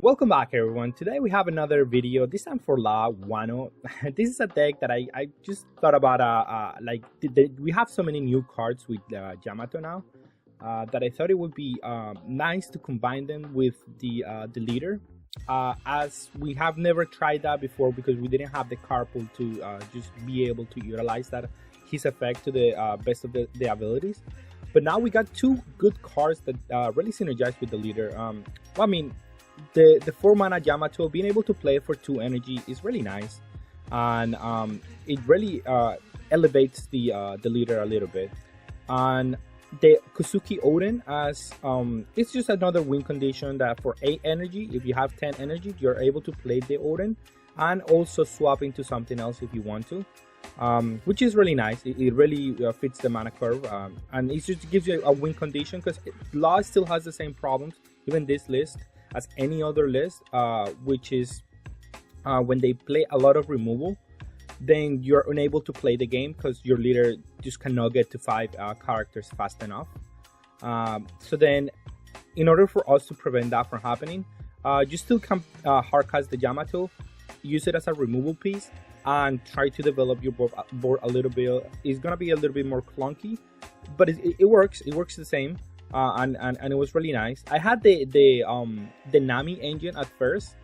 Welcome back, everyone. Today we have another video, this time for Wano. This is a deck that I just thought about, we have so many new cards with Yamato now, that I thought it would be nice to combine them with the leader, as we have never tried that before because we didn't have the card pool to just be able to utilize that his effect to the best of the abilities. But now we got two good cards that really synergize with the leader. The 4-mana Yamato, being able to play for 2 energy is really nice, and it really elevates the leader a little bit. And the Kusuki Oden, as it's just another win condition that for 8 energy, if you have 10 energy, you're able to play the Oden and also swap into something else if you want to, which is really nice. It really fits the mana curve, and it just gives you a win condition because Law still has the same problems, even this list, as any other list, which is when they play a lot of removal, then you're unable to play the game because your leader just cannot get to 5 characters fast enough. So then, in order for us to prevent that from happening, you still can hardcast the Yamato, use it as a removal piece, and try to develop your board a little bit. It's gonna be a little bit more clunky, but it works. It works the same. And it was really nice. I had the Nami engine at first,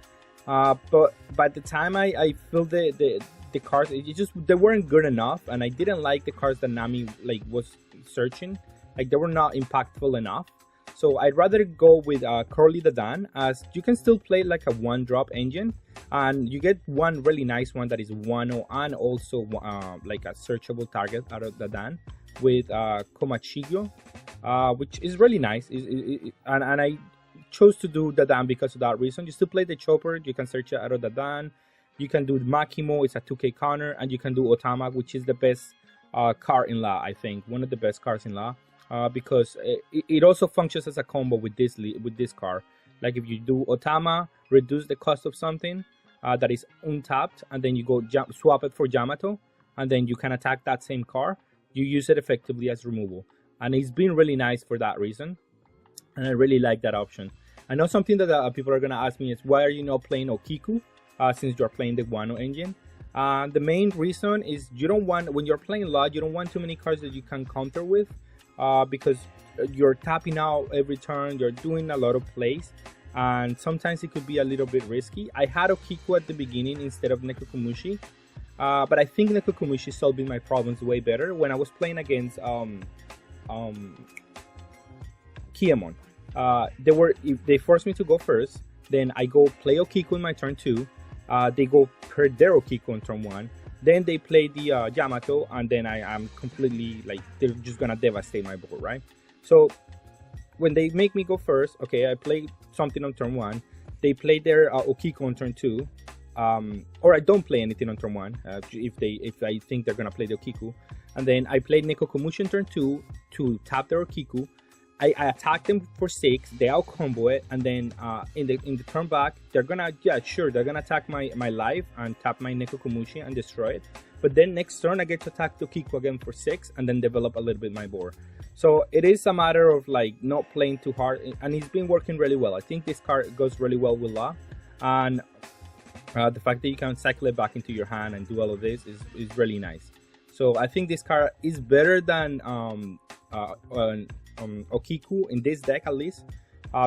but by the time I filled the cards, they weren't good enough, and I didn't like the cards that Nami was searching. They were not impactful enough. So I'd rather go with Curly the Dan, as you can still play like a 1-drop engine, and you get one really nice one that is Wano, and also like a searchable target out of the Dan with Komachigyo. Which is really nice, and I chose to do the Dan because of that reason. You still play the Chopper, you can search it out of the Dan, you can do Makimo, it's a 2k counter, and you can do Otama, which is the best card in La, I think, one of the best cards in La, because it also functions as a combo with this card. Like if you do Otama, reduce the cost of something that is untapped, and then you go swap it for Yamato, and then you can attack that same card, you use it effectively as removal. And it's been really nice for that reason, and I really like that option. I know something that people are gonna ask me is, why are you not playing Okiku since you're playing the Wano engine? The main reason is you don't want, when you're playing Law, you don't want too many cards that you can counter with, because you're tapping out every turn, you're doing a lot of plays, and sometimes it could be a little bit risky. I had Okiku at the beginning instead of Nekokomushi, but I think Nekokomushi is solving my problems way better. When I was playing against Kiemon, if they forced me to go first, then I go play Okiku in my turn 2, they go per their Okiku on turn 1, then they play the Yamato, and then I'm completely they're just gonna devastate my board, right? So when they make me go first, okay, I play something on turn 1, they play their Okiku on turn 2, or I don't play anything on turn 1 if I think they're gonna play the Okiku, and then I play Nekokomushi on turn 2 to tap their Okiku. I attack them for 6, they out combo it, and then in the turn back, they're gonna attack my life and tap my Nekokomushi and destroy it. But then next turn I get to attack the Okiku again for 6 and then develop a little bit my board. So it is a matter of not playing too hard, and it's been working really well. I think this card goes really well with La, and the fact that you can cycle it back into your hand and do all of this is really nice. So I think this card is better than Okiku in this deck, at least,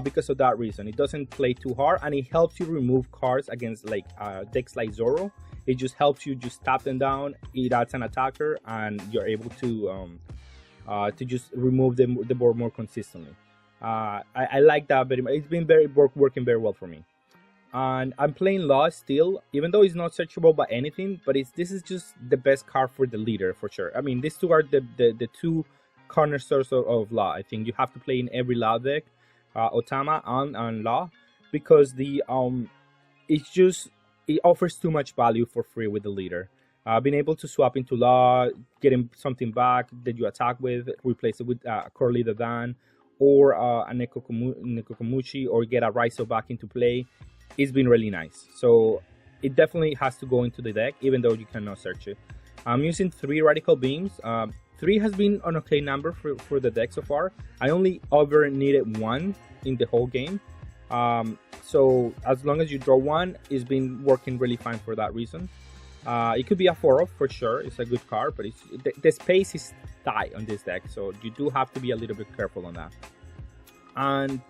because of that reason. It doesn't play too hard, and it helps you remove cards against decks like Zoro. It just helps you just tap them down, it adds an attacker, and you're able to just remove the board more consistently. I like that very much. It's been working very well for me. And I'm playing Law still, even though it's not searchable by anything, but this is just the best card for the leader, for sure. I mean, these two are the two cornerstones of Law. I think you have to play in every Law deck, Otama and Law, because it offers too much value for free with the leader. Being able to swap into Law, getting something back that you attack with, replace it with Curly the Dan, or a Nekokomushi, or get a Raizo back into play. It's been really nice. So it definitely has to go into the deck, even though you cannot search it. I'm using 3 Radical Beams. 3 has been an okay number for the deck so far. I only ever needed 1 in the whole game. So as long as you draw one, it's been working really fine for that reason. It could be a 4-off for sure. It's a good card, but the space is tight on this deck, so you do have to be a little bit careful on that. And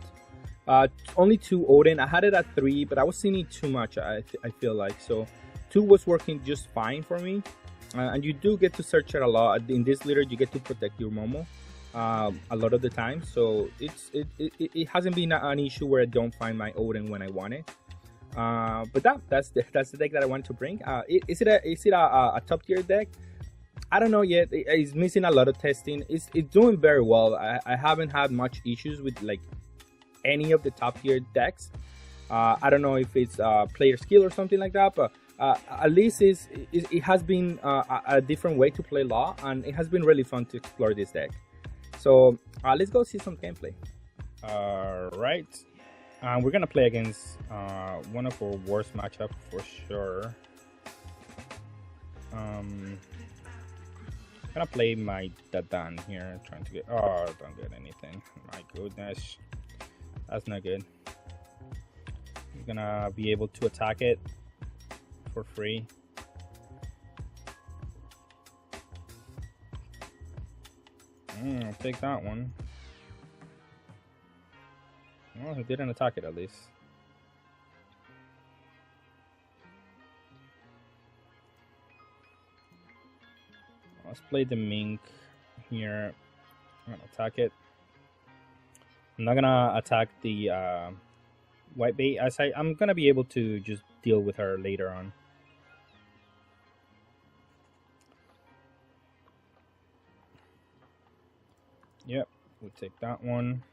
only 2 Odin. I had it at 3, but I was seeing it too much. I feel like so 2 was working just fine for me. And you do get to search it a lot. In this litter, you get to protect your Momo a lot of the time. So it hasn't been an issue where I don't find my Odin when I want it. But that's the deck that I want to bring. Is it a top tier deck? I don't know yet. It's missing a lot of testing. It's doing very well. I haven't had much issues with like any of the top tier decks. I don't know if it's player skill or something like that, but at least it has been a different way to play Law, and it has been really fun to explore this deck. So let's go see some gameplay. Alright, we're gonna play against one of our worst matchup for sure. I'm gonna play my Dadan here, trying to get, oh, don't get anything. My goodness, that's not good. I'm gonna be able to attack it for free. I'll take that one. Well, he didn't attack it at least. Let's play the Mink here. I'm gonna attack it. I'm not gonna attack the white bait, as I'm gonna be able to just deal with her later on. Yep, we'll take that one.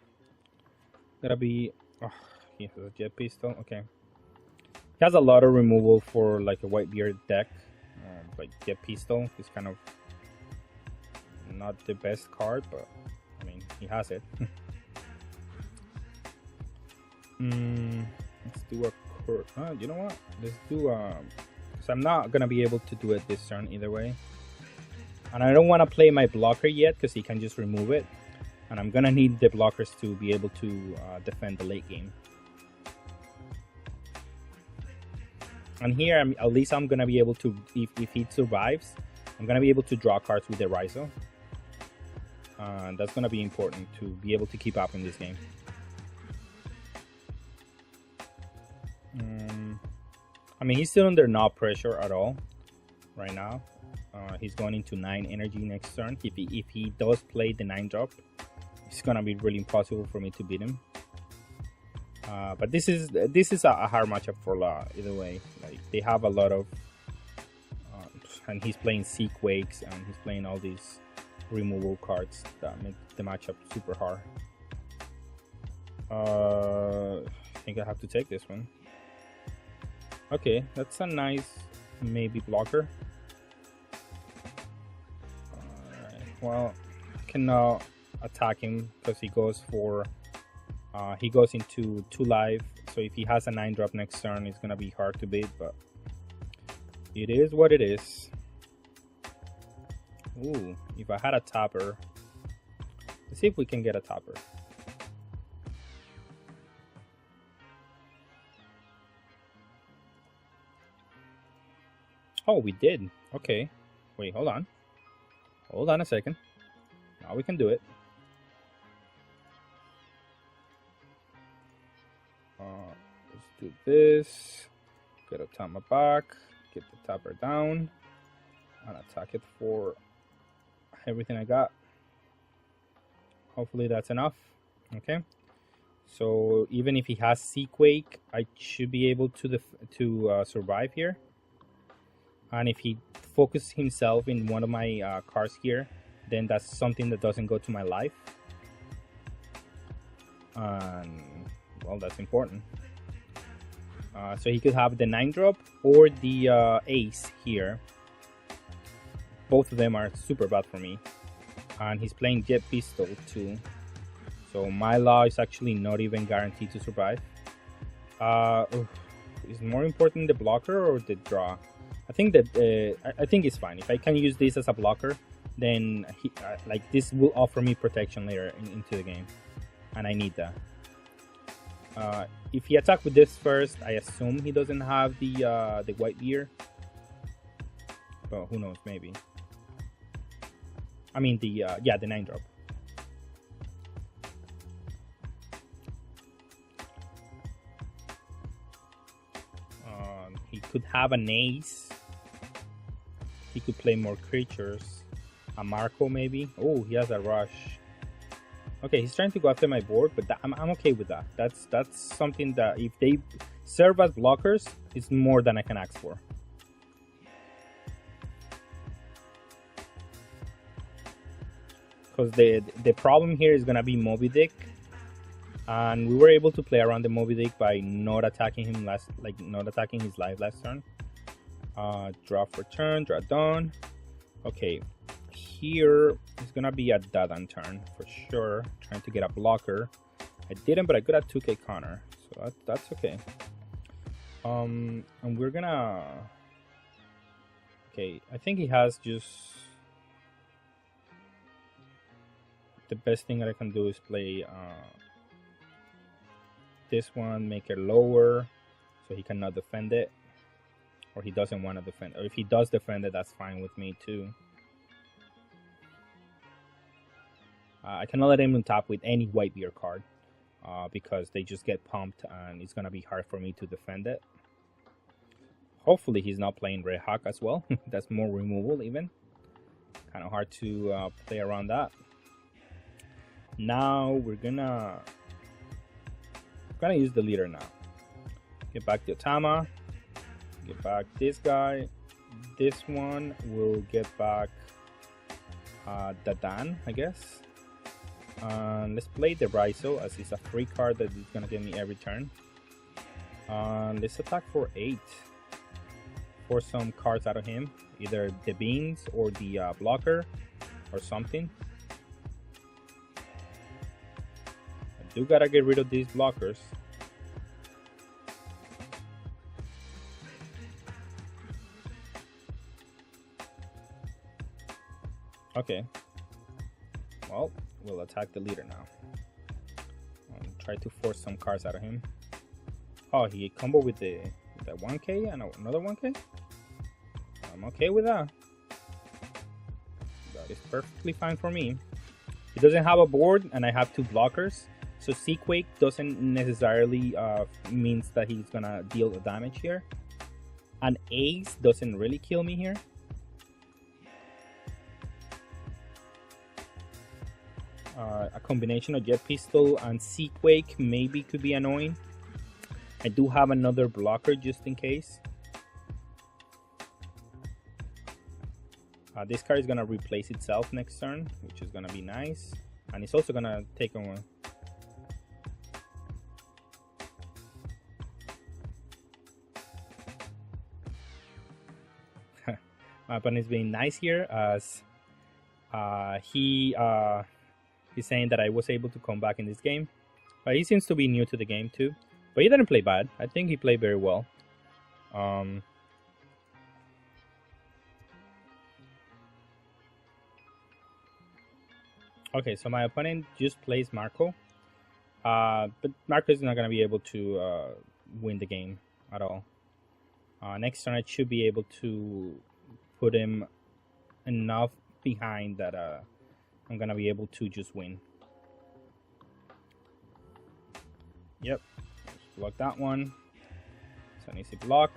Gotta be, oh, he has a jet pistol. Okay, he has a lot of removal for like a white beard deck. Like jet pistol is kind of not the best card, but I mean he has it. Let's do a you know what? Let's do because I'm not gonna be able to do it this turn either way, and I don't want to play my blocker yet because he can just remove it. And I'm gonna need the blockers to be able to defend the late game. And here, at least I'm gonna be able to, if he survives, I'm gonna be able to draw cards with the Raizo. That's gonna be important to be able to keep up in this game. I mean, he's still under no pressure at all right now. He's going into 9 energy next turn. If he does play the 9-drop, it's gonna be really impossible for me to beat him. But this is a hard matchup for Law either way. Like they have a lot of, and he's playing Sea Quakes and he's playing all these removal cards that make the matchup super hard. I think I have to take this one. Okay, that's a nice maybe blocker. Alright, well, I can now attack him because he goes for he goes into 2 life, so if he has a 9-drop next turn, it's gonna be hard to beat, but it is what it is. Ooh, if I had a topper, let's see if we can get a topper. Oh, we did. Okay, wait, hold on a second. Now we can do it. Let's do this. Get a Tama back. Get the topper down. And attack it for everything I got. Hopefully that's enough. Okay. So even if he has Sea Quake, I should be able to survive here. And if he focuses himself in one of my cards here, then that's something that doesn't go to my life. And well, that's important. So he could have the 9-drop or the ace here. Both of them are super bad for me. And he's playing jet pistol too. So my Law is actually not even guaranteed to survive. Is more important the blocker or the draw? I think that I think it's fine. If I can use this as a blocker, then like this will offer me protection later into the game, and I need that. If he attacks with this first, I assume he doesn't have the white gear. But who knows? Maybe. I mean the yeah, the 9-drop. He could have an ace. He could play more creatures. A Marco maybe. Oh, he has a rush. Okay, he's trying to go after my board, but I'm okay with that. That's something that if they serve as blockers, it's more than I can ask for. Because the problem here is gonna be Moby Dick, and we were able to play around the Moby Dick by not attacking him not attacking his life last turn. Draw for turn, draw done. Okay, here it's gonna be a Dadan turn for sure. Trying to get a blocker. I didn't, but I got a 2k counter, so that's okay. And we're gonna. Okay, I think he has just. The best thing that I can do is play this one, make it lower, so he cannot defend it, or he doesn't want to defend. Or if he does defend it, that's fine with me too. I cannot let him on top with any white beer card because they just get pumped, and it's gonna be hard for me to defend it. Hopefully, he's not playing Red Hawk as well. That's more removal even. Kind of hard to play around that. Now we're gonna use the leader now. Get back the Otama. Get back this guy. This one will get back Dadan, I guess. Let's play the Raizo as it's a free card that is gonna give me every turn. Let's attack for 8. Force some cards out of him, either the beans or the blocker or something. Do gotta get rid of these blockers. Okay. Well, we'll attack the leader now. Try to force some cards out of him. Oh, he combo with the 1k and another 1k? I'm okay with that. That is perfectly fine for me. He doesn't have a board and I have 2 blockers. So Seaquake doesn't necessarily means that he's gonna deal the damage here. An ace doesn't really kill me here. A combination of Jet Pistol and Seaquake maybe could be annoying. I do have another blocker just in case. This card is gonna replace itself next turn, which is gonna be nice. And it's also gonna take on one. My opponent is being nice here as he's saying that I was able to come back in this game. But he seems to be new to the game too. But he didn't play bad. I think he played very well. Okay, so my opponent just plays Marco. But Marco is not going to be able to win the game at all. Next turn I should be able to put him enough behind that I'm gonna be able to just win. Yep, block that one. It's an easy block.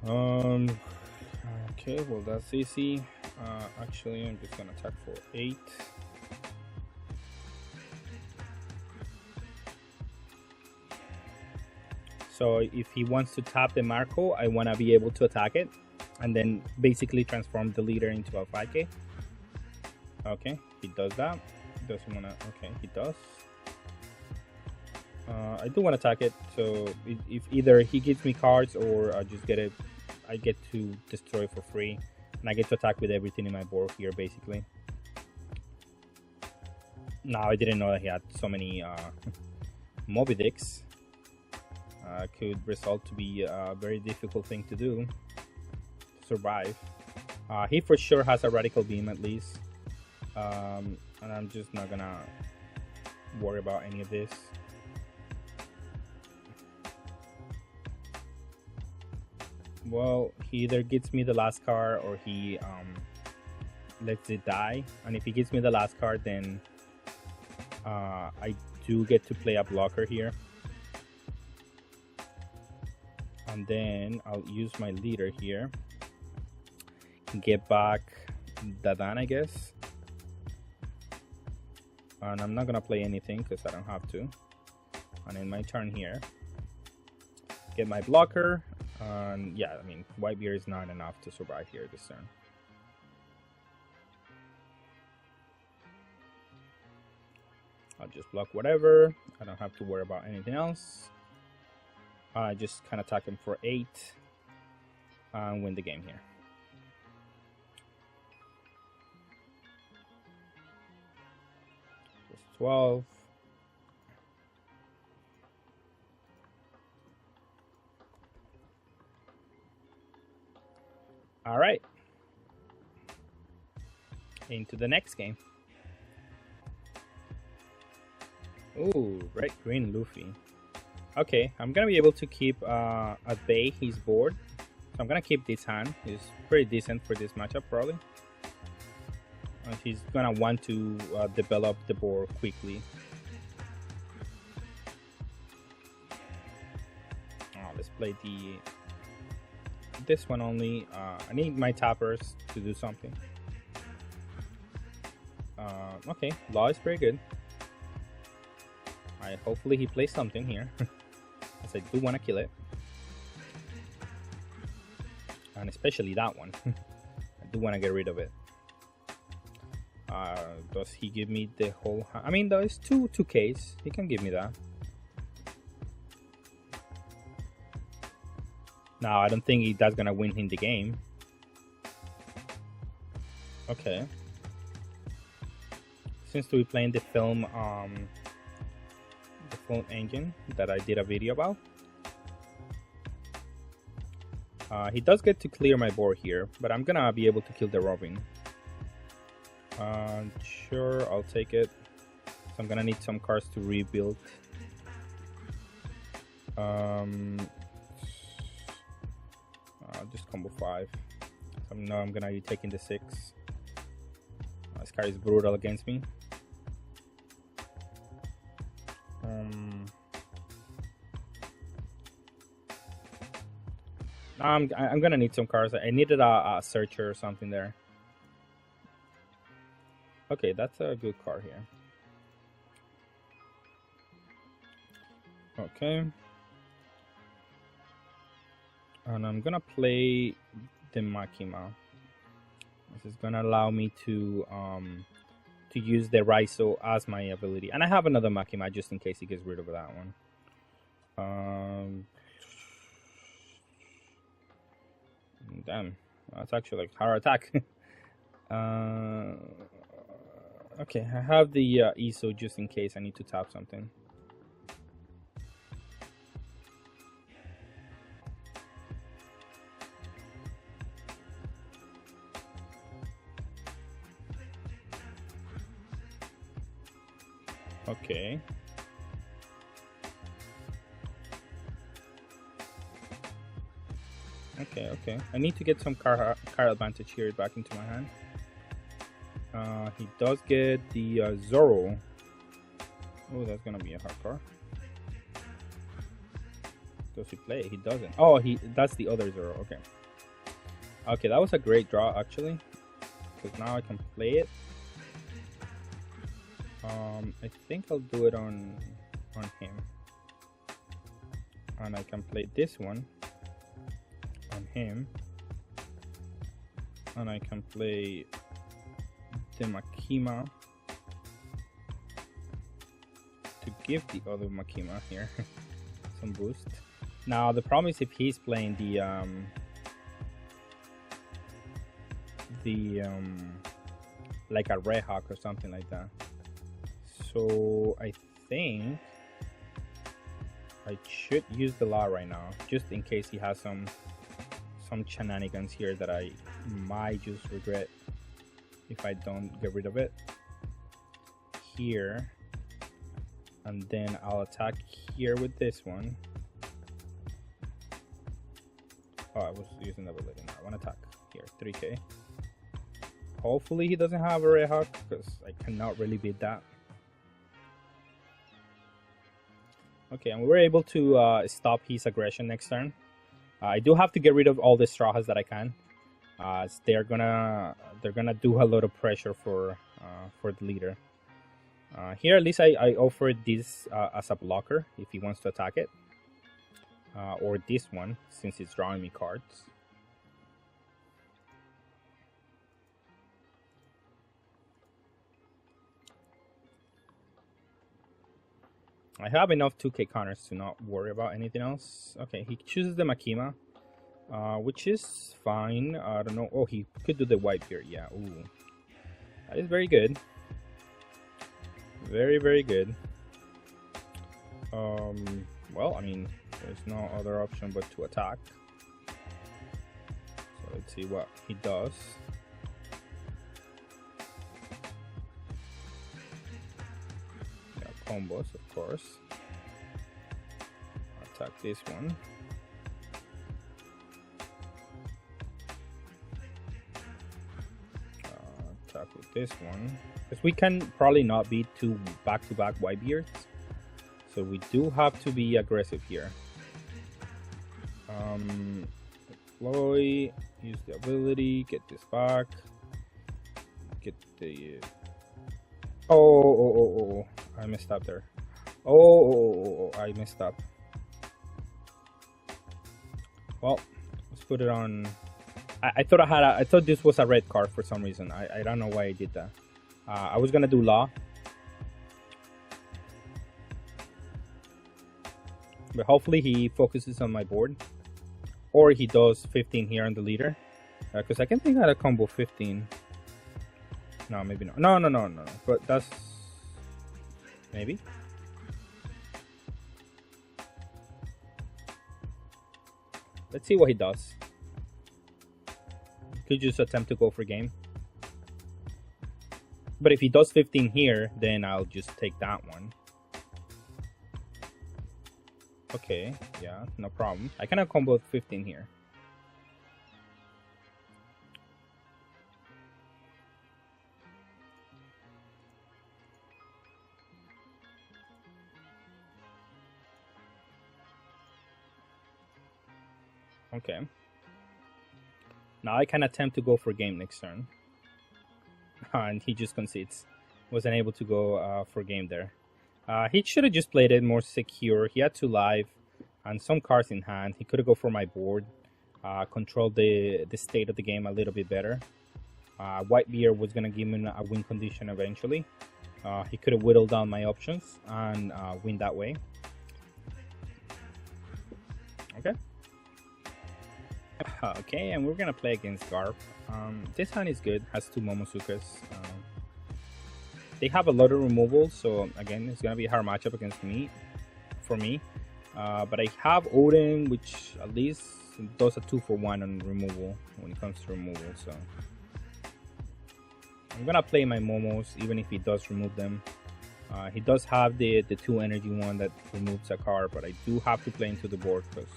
Okay, well that's easy. Actually, I'm just gonna attack for 8. So if he wants to tap the Marco, I want to be able to attack it and then basically transform the leader into a 5k. Okay, he does that. Doesn't want to. Okay, he does. I do want to attack it. So if either he gives me cards or I just get it, I get to destroy for free, and I get to attack with everything in my board here, basically. Now I didn't know that he had so many Moby Dicks. Could result to be a very difficult thing to do to survive. He for sure has a radical beam at least. And I'm just not gonna worry about any of this. Well, he either gets me the last card or he lets it die. And if he gives me the last card, then I do get to play a blocker here. And then I'll use my leader here. Get back Dadan, I guess. And I'm not gonna play anything because I don't have to. And in my turn here, get my blocker. And yeah, I mean, white beer is not enough to survive here this turn. I'll just block whatever. I don't have to worry about anything else. I just kind of attack him for 8 and win the game here. Just 12. All right. Into the next game. Ooh, red green Luffy. Okay, I'm gonna be able to keep at bay his board. So I'm gonna keep this hand. It's pretty decent for this matchup probably. He's gonna want to develop the board quickly. Let's play this one only. I need my tappers to do something. Okay, Law is pretty good. Hopefully he plays something here. As I do want to kill it. And especially that one. I do want to get rid of it. Does he give me the whole... I mean, there's two 2Ks. He can give me that. No, I don't think that's gonna win him the game. Okay. Seems to be playing the film engine that I did a video about. He does get to clear my board here, but I'm gonna be able to kill the Robin. Sure, I'll take it. So I'm gonna need some cards to rebuild. Just combo 5. So now I'm gonna be taking the 6. This card is brutal against me. I'm gonna need some cards. I needed a searcher or something there. Okay, that's a good card here. Okay. And I'm gonna play the Makima. This is gonna allow me to use the Raizo as my ability. And I have another Makima just in case he gets rid of that one. Damn, that's actually like hard attack. Okay, I have the ESO just in case I need to tap something. Okay. Okay. I need to get some card advantage here back into my hand. He does get the Zoro. Oh, that's gonna be a hard card. Does he play? He doesn't. Oh, that's the other Zoro. Okay. Okay, that was a great draw actually, because now I can play it. I think I'll do it on him, and I can play this one on him, and I can play the Makima to give the other Makima here some boost. Now the problem is if he's playing the like a Red Hawk or something like that. So I think I should use the Law right now, just in case he has some shenanigans here that I might just regret if I don't get rid of it. Here, and then I'll attack here with this one. Oh, I was using the ability. No, I want to attack here, 3k. Hopefully he doesn't have a Red Hawk, because I cannot really beat that. Okay, and we were able to stop his aggression next turn. I do have to get rid of all the Straws that I can. They're gonna do a lot of pressure for the leader. Here, at least I offered this as a blocker if he wants to attack it, or this one since it's drawing me cards. I have enough 2k counters to not worry about anything else. Okay, he chooses the Makima, which is fine. I don't know. Oh, he could do the white beard. Yeah, ooh. That is very good. Very, very good. Well, I mean, there's no other option but to attack. So let's see what he does. Combos, of course. Attack this one. Attack with this one. Because we can probably not beat two back-to-back Whitebeards. So we do have to be aggressive here. Deploy, use the ability, get this back. Get the... Oh, I messed up there. Oh, I messed up. Well, let's put it on. I thought I thought this was a red card for some reason. I don't know why I did that. I was gonna do Law, but hopefully he focuses on my board, or he does 15 here on the leader, because I can think out a combo 15. No, maybe not. No. But that's maybe. Let's see what he does. Could just attempt to go for game. But if he does 15 here, then I'll just take that one. Okay, yeah, no problem. I cannot combo 15 here. Okay. Now I can attempt to go for game next turn. And he just concedes. Wasn't able to go for game there. He should have just played it more secure. He had 2 live and some cards in hand. He could have go for my board. Control the state of the game a little bit better. Whitebeard was going to give him a win condition eventually. He could have whittled down my options and win that way. Okay. Okay, and we're gonna play against Garp. This hand is good, has 2 Momosukas. They have a lot of removals, so again, it's gonna be a hard matchup against me, for me. But I have Odin, which at least does a 2-for-1 on removal when it comes to removal. So I'm gonna play my Momos, even if he does remove them. He does have the 2 energy one that removes a card, but I do have to play into the board because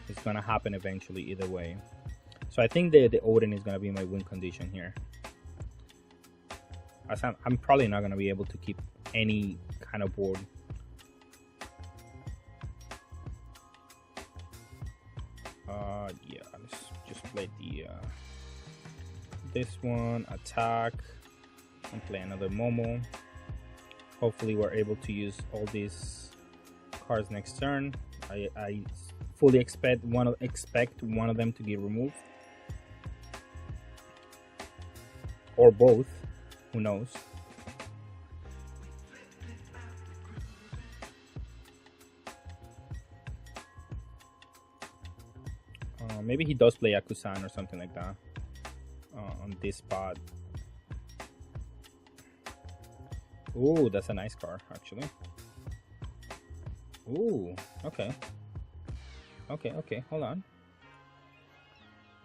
it's gonna happen eventually either way. So I think the Odin is gonna be my win condition here. As I'm probably not gonna be able to keep any kind of board. Yeah, let's just play the this one, attack, and play another Momo. Hopefully we're able to use all these cards next turn. I fully expect one of them to get removed, or both. Who knows? Maybe he does play Akusan or something like that on this spot. Ooh, that's a nice card actually. Ooh, okay. Okay, hold on.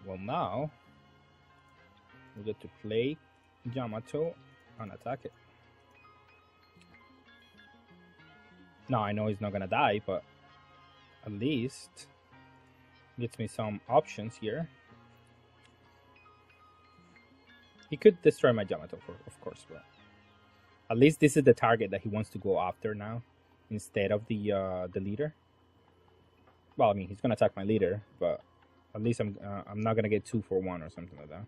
Well, now we get to play Yamato and attack it. Now I know he's not gonna die, but at least gets me some options here. He could destroy my Yamato, of course, but at least this is the target that he wants to go after now, instead of the leader. Well, I mean, he's gonna attack my leader, but at least I'm not gonna get 2 for 1 or something like that.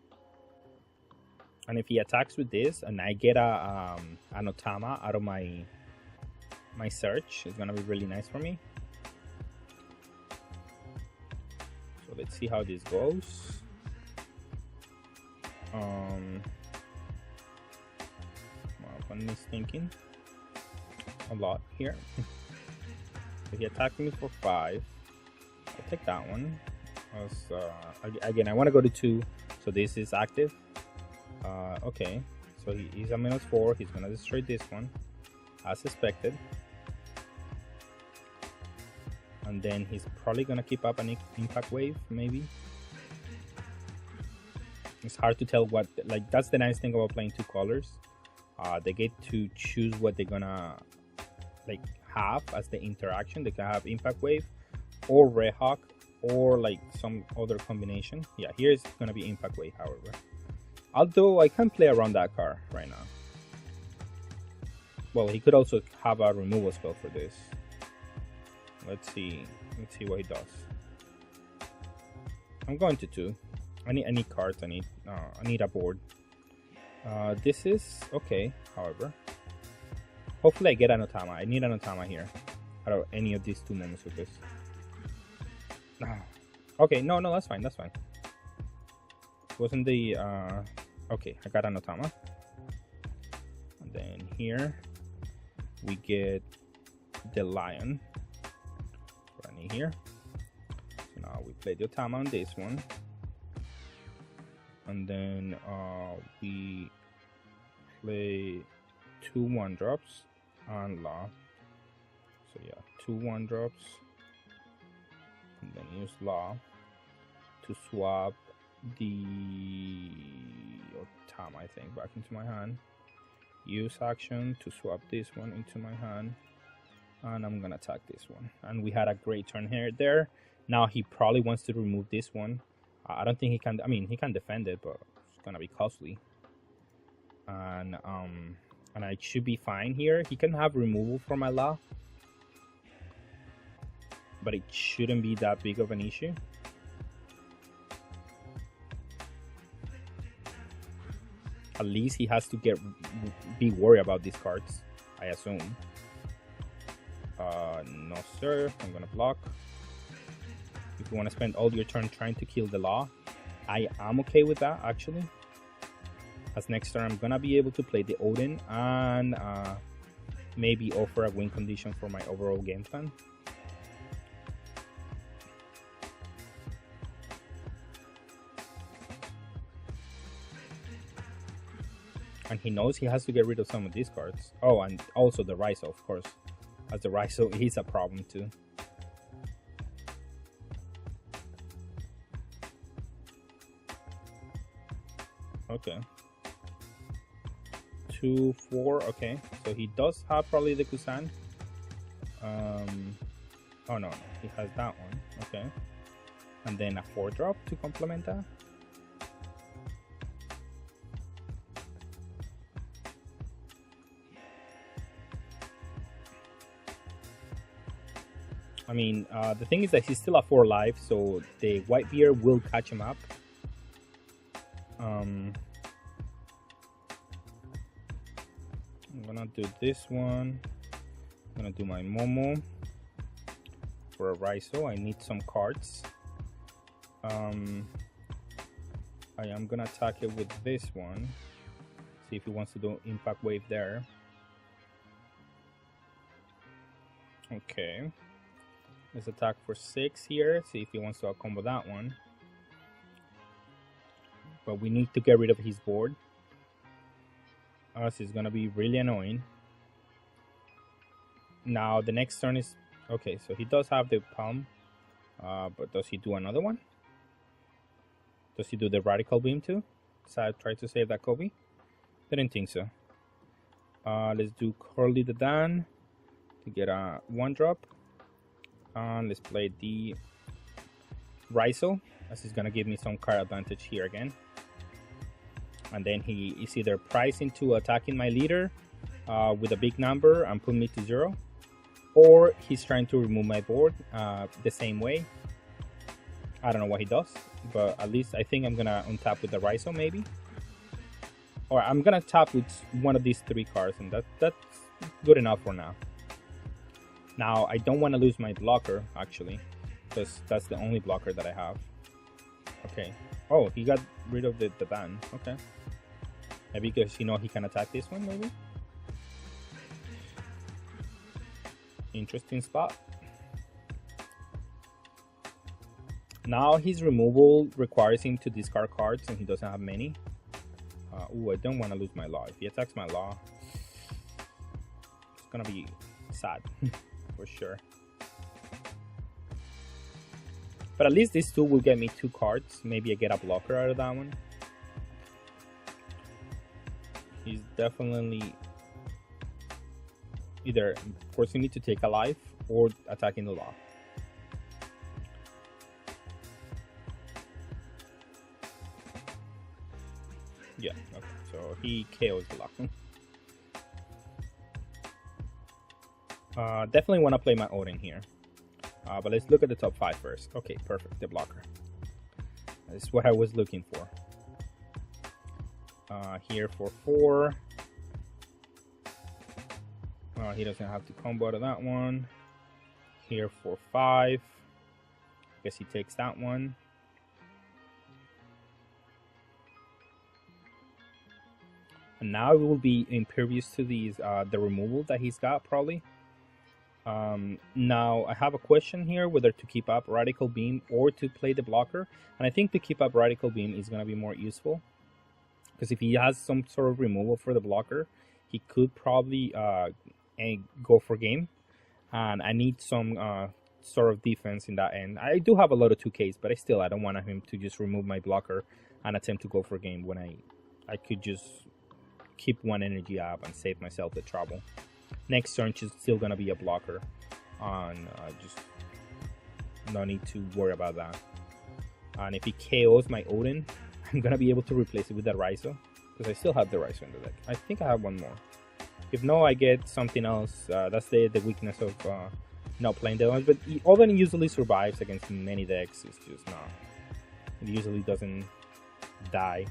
And if he attacks with this, and I get an Otama out of my search, it's gonna be really nice for me. So let's see how this goes. My opponent is thinking a lot here. So he attacked me for 5. I'll take that one. Again, I want to go to 2, so this is active. Okay, so he's a -4. He's gonna destroy this one, as expected. And then he's probably gonna keep up an impact wave, maybe. It's hard to tell what, like, that's the nice thing about playing 2 colors. They get to choose what they're gonna like have as the interaction. They can have impact wave or Red Hawk or like some other combination. Yeah, here it's gonna be impact wave, however. Although I can play around that card right now. Well, he could also have a removal spell for this. Let's see what he does. I'm going to 2. I need cards. I need a board. This is okay, however. Hopefully I get an Otama. I need an Otama here out of any of these 2 moments with this. Okay, no, that's fine. That's fine. Wasn't the okay, I got an Otama. And then here we get the lion. What I need here. So now we play the Otama on this one. And then we play 2 1-drops on Law. So yeah, 2 1-drops. And then use Law to swap the Otama, I think, back into my hand. Use action to swap this one into my hand. And I'm gonna attack this one. And we had a great turn here there. Now he probably wants to remove this one. I don't think he can. I mean, he can defend it, but it's gonna be costly. And I should be fine here. He can have removal for my Law, but it shouldn't be that big of an issue. At least he has to be worried about these cards, I assume. No sir, I'm gonna block. If you want to spend all your turn trying to kill the Law, I am okay with that, actually. As next turn, I'm gonna be able to play the Odin and maybe offer a win condition for my overall game plan. And he knows he has to get rid of some of these cards. Oh, and also the Raizo, of course. As the Raizo, he's a problem too. Okay. 2, 4. Okay, so he does have probably the Kusan. Oh no, he has that one. Okay, and then a 4-drop to complement that. I mean, the thing is that he's still at 4 life, so the Whitebeard will catch him up. I'm gonna do this one. I'm gonna do my Momo for a Raizo. I need some cards. I am gonna attack it with this one. See if he wants to do impact wave there. Okay. Let's attack for 6 here. See if he wants to combo that one. But we need to get rid of his board. Else it's gonna be really annoying. Now the next turn is okay. So he does have the palm, but does he do another one? Does he do the radical beam too? So I tried to save that Kobe. Didn't think so. Let's do Curly the Dan to get a 1-drop. Let's play the Raizo, as he's gonna give me some card advantage here again. And then he is either priced into attacking my leader with a big number and put me to 0, or he's trying to remove my board the same way. I don't know what he does, but at least I think I'm gonna untap with the Raizo maybe. Or I'm gonna tap with one of these 3 cards, and that's good enough for now. Now, I don't want to lose my blocker, actually, because that's the only blocker that I have. Okay. Oh, he got rid of the ban. Okay. Maybe because he can attack this one, maybe? Interesting spot. Now his removal requires him to discard cards, and he doesn't have many. Ooh, I don't want to lose my law. If he attacks my law, it's gonna be sad. For sure. But at least these 2 will get me 2 cards. Maybe I get a blocker out of that one. He's definitely either forcing me to take a life or attacking the law. Yeah, okay. So he KOs the law. Definitely want to play my Odin here. But let's look at the top 5 first. Okay, perfect. The blocker. That's what I was looking for. Here for 4. He doesn't have to combo out of that one. Here for 5. Guess he takes that one. And now it will be impervious to these the removal that he's got probably. Now I have a question here whether to keep up Radical Beam or to play the blocker, and I think to keep up Radical Beam is going to be more useful, because if he has some sort of removal for the blocker, he could probably go for game, and I need some sort of defense in that end. I do have a lot of 2Ks, but I don't want him to just remove my blocker and attempt to go for game when I could just keep 1 energy up and save myself the trouble. Next turn is still gonna be a blocker, and just no need to worry about that. And if he KOs my Odin, I'm gonna be able to replace it with the Raizo, because I still have the Raizo in the deck. I think I have 1 more. If no, I get something else. That's the weakness of not playing the ones. But Odin usually survives against many decks. It's just not. It usually doesn't die.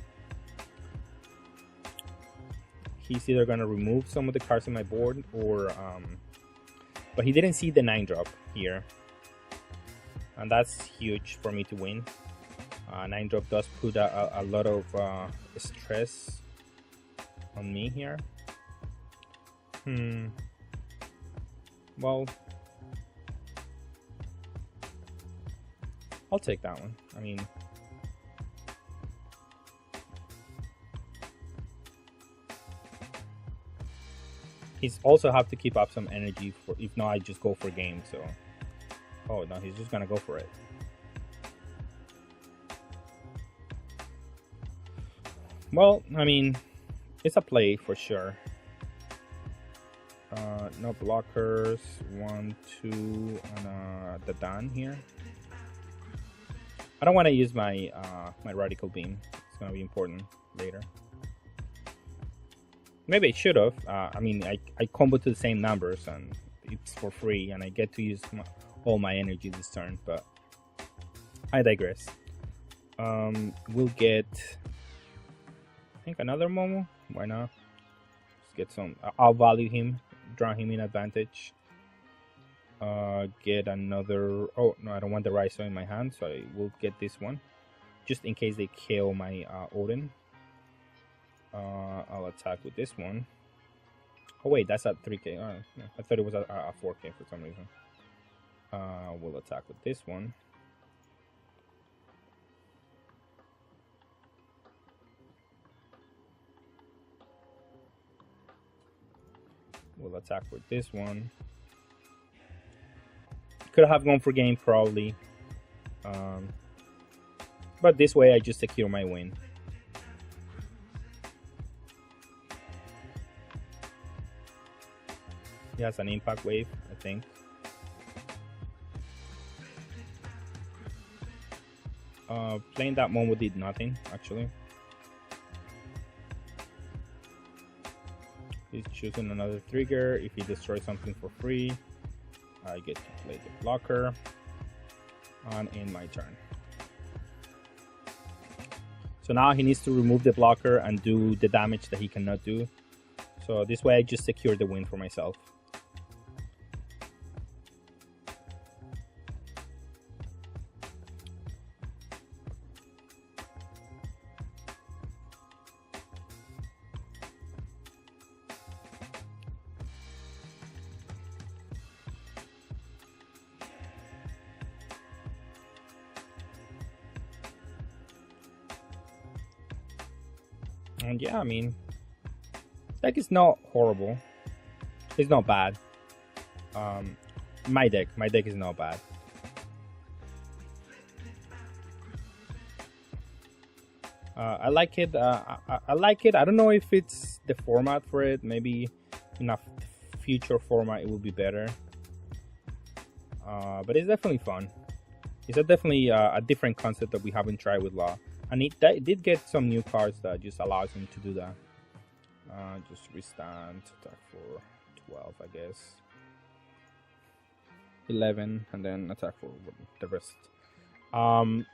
He's either gonna remove some of the cards on my board, or but he didn't see the 9-drop here, and that's huge for me to win. 9-drop does put a lot of stress on me here. Well, I'll take that one. I mean, he's also have to keep up some energy, for if not I just go for game. So, oh no, he's just gonna go for it. Well, I mean, it's a play for sure. No blockers, 1, 2, and the Dan here. I don't want to use my my Radical Beam. It's gonna be important later. Maybe I should have. I mean, I combo to the same numbers, and it's for free, and I get to use all my energy this turn. But I digress. We'll get, I think, another Momo. Why not? Let's get some. I'll value him, draw him in advantage. Get another. Oh no, I don't want the Raizo in my hand, so I will get this one, just in case they kill my Odin. I'll attack with this one. Oh wait, that's at 3k. Oh, no, I thought it was a 4k for some reason. We'll attack with this one. We'll attack with this one. Could have gone for game probably. But this way I just secure my win. He has an impact wave, I think. Playing that Momo did nothing, actually. He's choosing another trigger. If he destroys something for free, I get to play the blocker and end my turn. So now he needs to remove the blocker and do the damage that he cannot do. So this way I just secure the win for myself. And yeah, I mean, deck is not horrible. It's not bad. My deck is not bad. I like it. I like it. I don't know if it's the format for it. Maybe in a future format it will be better. But it's definitely fun. It's definitely a different concept that we haven't tried with Law. And it did get some new cards that just allows him to do that. Just restand, attack for 12, I guess. 11, and then attack for the rest. So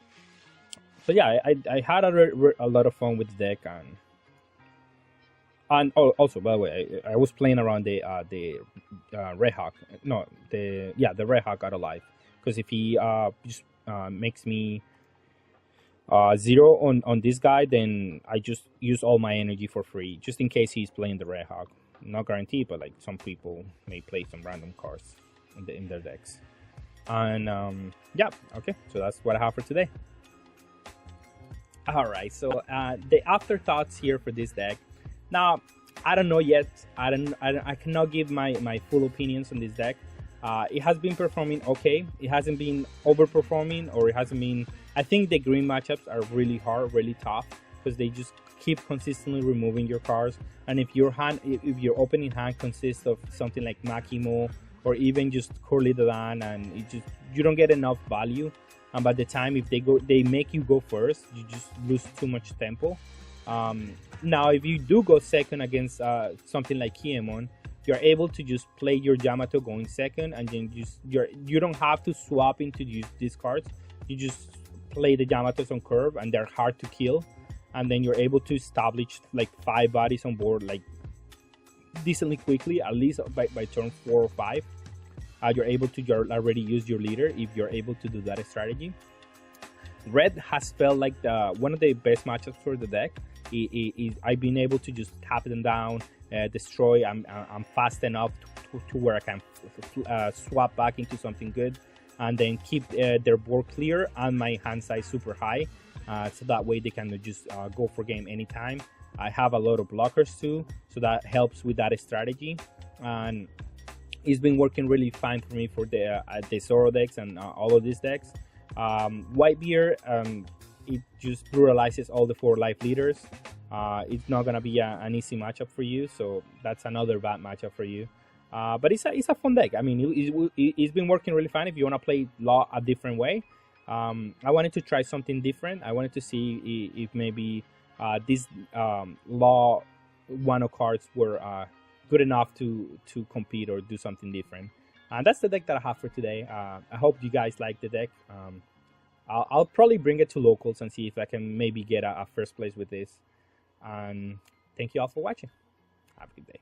yeah, I had a lot of fun with the deck, and also, by the way, I was playing around the Red Hawk. No, the Red Hawk out of life, because if he just makes me 0 on this guy, then I just use all my energy for free, just in case he's playing the Red Hawk. Not guaranteed, but like some people may play some random cards in their decks. And yeah, okay, so that's what I have for today. All right, so the afterthoughts here for this deck. Now, I don't know yet. I cannot give my full opinions on this deck. It has been performing okay. It hasn't been overperforming, or it hasn't been. I think the green matchups are really hard, really tough, because they just keep consistently removing your cards. And if your opening hand consists of something like Makimo or even just Curly the Land, and you don't get enough value. And by the time if they make you go first, you just lose too much tempo. Now, if you do go second against something like Kiemon, you're able to just play your Yamato going second, and then you don't have to swap into these cards. You just play the Yamatos on curve, and they're hard to kill, and then you're able to establish like 5 bodies on board like decently quickly, at least by turn 4 or 5. You're able to already use your leader if you're able to do that strategy. Red has felt like one of the best matchups for the deck. I've been able to just tap them down, destroy. I'm fast enough to where I can swap back into something good, and then keep their board clear and my hand size super high, so that way they can just go for game anytime. I have a lot of blockers too, so that helps with that strategy, and it's been working really fine for me for the Zoro decks and all of these decks. Whitebeard, it just brutalizes all the 4 life leaders. It's not gonna be an easy matchup for you, so that's another bad matchup for you. But it's a fun deck. I mean, it's been working really fine if you want to play Law a different way. I wanted to try something different. I wanted to see if maybe these Law Wano cards were good enough to compete or do something different. And that's the deck that I have for today. I hope you guys like the deck. I'll probably bring it to locals and see if I can maybe get a first place with this. And thank you all for watching. Have a good day.